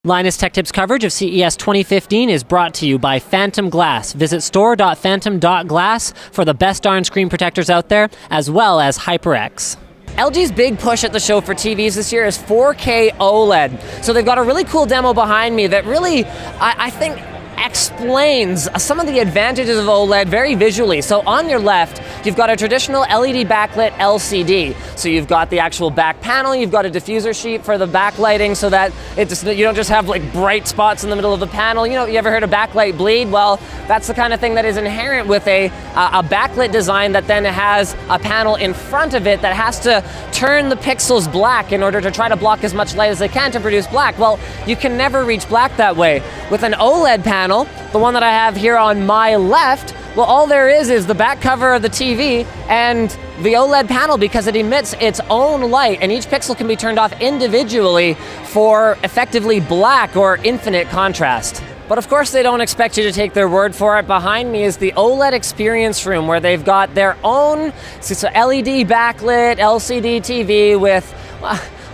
Linus Tech Tips coverage of CES 2015 is brought to you by Phantom Glass. Visit store.phantom.glass for the best darn screen protectors out there, as well as HyperX. LG's big push at the show for TVs this year is 4K OLED. So they've got a really cool demo behind me that really, I think, explains some of the advantages of OLED very visually. So on your left, you've got a traditional LED backlit LCD. So you've got the actual back panel, you've got a diffuser sheet for the backlighting so that you don't just have like bright spots in the middle of the panel. You know, you ever heard of backlight bleed? Well, that's the kind of thing that is inherent with a backlit design that then has a panel in front of it that has to turn the pixels black in order to try to block as much light as they can to produce black. Well, you can never reach black that way. With an OLED panel, the one that I have here on my left, well, all there is the back cover of the TV and the OLED panel, because it emits its own light, and each pixel can be turned off individually for effectively black or infinite contrast. But of course they don't expect you to take their word for it. Behind me is the OLED experience room, where they've got their own LED backlit LCD TV with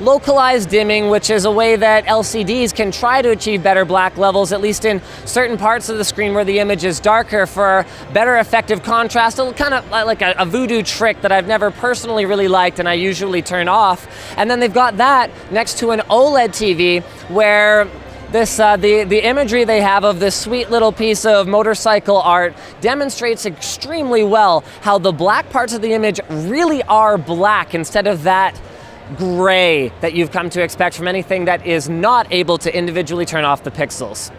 localized dimming, which is a way that LCDs can try to achieve better black levels, at least in certain parts of the screen where the image is darker, for better effective contrast. It's kind of like a voodoo trick that I've never personally really liked and I usually turn off. And then they've got that next to an OLED TV where the imagery they have of this sweet little piece of motorcycle art demonstrates extremely well how the black parts of the image really are black instead of that gray that you've come to expect from anything that is not able to individually turn off the pixels.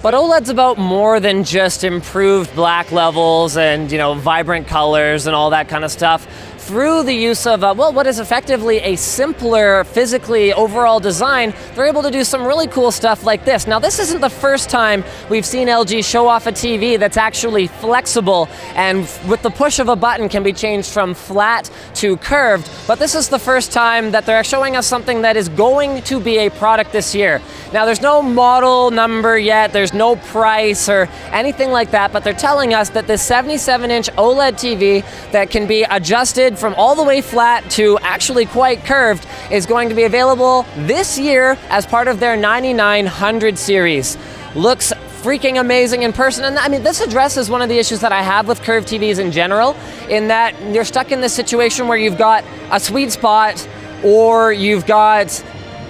But OLED's about more than just improved black levels and, vibrant colors and all that kind of stuff. Through the use of, what is effectively a simpler, physically overall design, they're able to do some really cool stuff like this. Now, this isn't the first time we've seen LG show off a TV that's actually flexible and with the push of a button can be changed from flat to curved, but this is the first time that they're showing us something that is going to be a product this year. Now, there's no model number yet, there's no price or anything like that, but they're telling us that this 77-inch OLED TV that can be adjusted from all the way flat to actually quite curved is going to be available this year as part of their 9900 series. Looks freaking amazing in person, and I mean, this addresses one of the issues that I have with curved TVs in general, in that you're stuck in this situation where you've got a sweet spot or you've got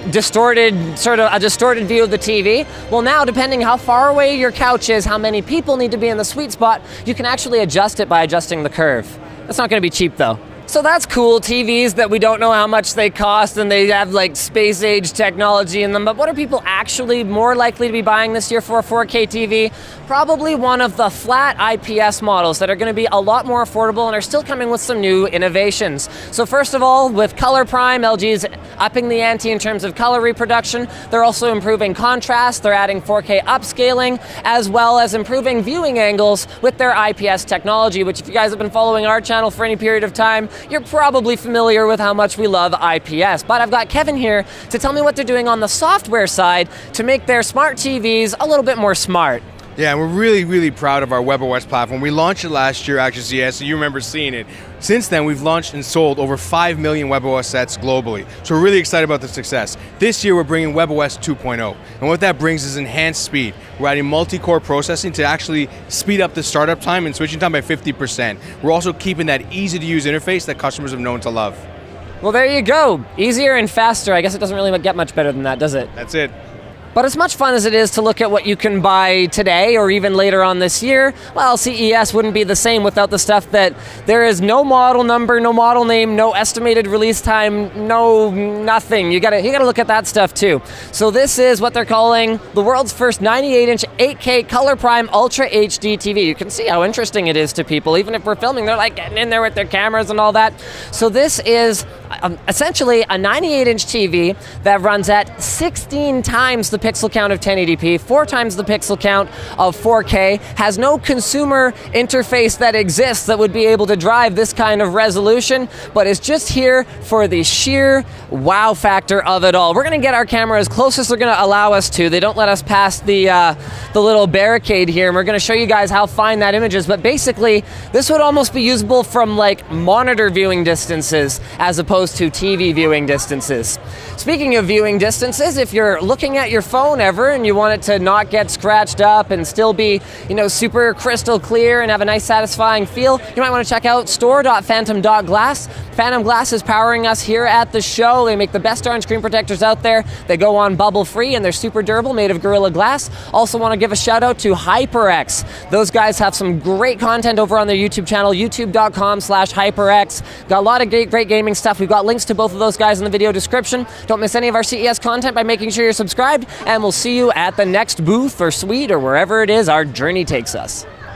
a distorted view of the TV. Well, now, depending how far away your couch is, how many people need to be in the sweet spot, you can actually adjust it by adjusting the curve. That's not going to be cheap though. So that's cool, TVs that we don't know how much they cost and they have like space age technology in them, but what are people actually more likely to be buying this year for a 4K TV? Probably one of the flat IPS models that are going to be a lot more affordable and are still coming with some new innovations. So first of all, with Color Prime, LG's upping the ante in terms of color reproduction. They're also improving contrast, they're adding 4K upscaling, as well as improving viewing angles with their IPS technology, which if you guys have been following our channel for any period of time, you're probably familiar with how much we love IPS. But I've got Kevin here to tell me what they're doing on the software side to make their smart TVs a little bit more smart. Yeah, and we're really, really proud of our WebOS platform. We launched it last year, actually, yes, so you remember seeing it. Since then, we've launched and sold over 5 million WebOS sets globally. So we're really excited about the success. This year, we're bringing WebOS 2.0. And what that brings is enhanced speed. We're adding multi-core processing to actually speed up the startup time and switching time by 50%. We're also keeping that easy-to-use interface that customers have known to love. Well, there you go. Easier and faster. I guess it doesn't really get much better than that, does it? That's it. But as much fun as it is to look at what you can buy today or even later on this year, well, CES wouldn't be the same without the stuff that there is no model number, no model name, no estimated release time, no nothing. You gotta look at that stuff too. So this is what they're calling the world's first 98-inch 8K Color Prime Ultra HD TV. You can see how interesting it is to people. Even if we're filming, they're like getting in there with their cameras and all that. So this is essentially a 98-inch TV that runs at 16 times the pixel count of 1080p, 4 times the pixel count of 4K, has no consumer interface that exists that would be able to drive this kind of resolution, but is just here for the sheer wow factor of it all. We're going to get our camera as close as they're going to allow us to. They don't let us past the little barricade here, and we're going to show you guys how fine that image is, but basically this would almost be usable from like monitor viewing distances as opposed to TV viewing distances. Speaking of viewing distances, if you're looking at your phone ever and you want it to not get scratched up and still be, you know, super crystal clear and have a nice satisfying feel, you might want to check out store.phantom.glass. Phantom Glass is powering us here at the show. They make the best darn screen protectors out there. They go on bubble free and they're super durable, made of Gorilla Glass. Also want to give a shout out to HyperX. Those guys have some great content over on their YouTube channel, youtube.com/HyperX. Got a lot of great gaming stuff. We've got links to both of those guys in the video description. Don't miss any of our CES content by making sure you're subscribed, and we'll see you at the next booth or suite or wherever it is our journey takes us.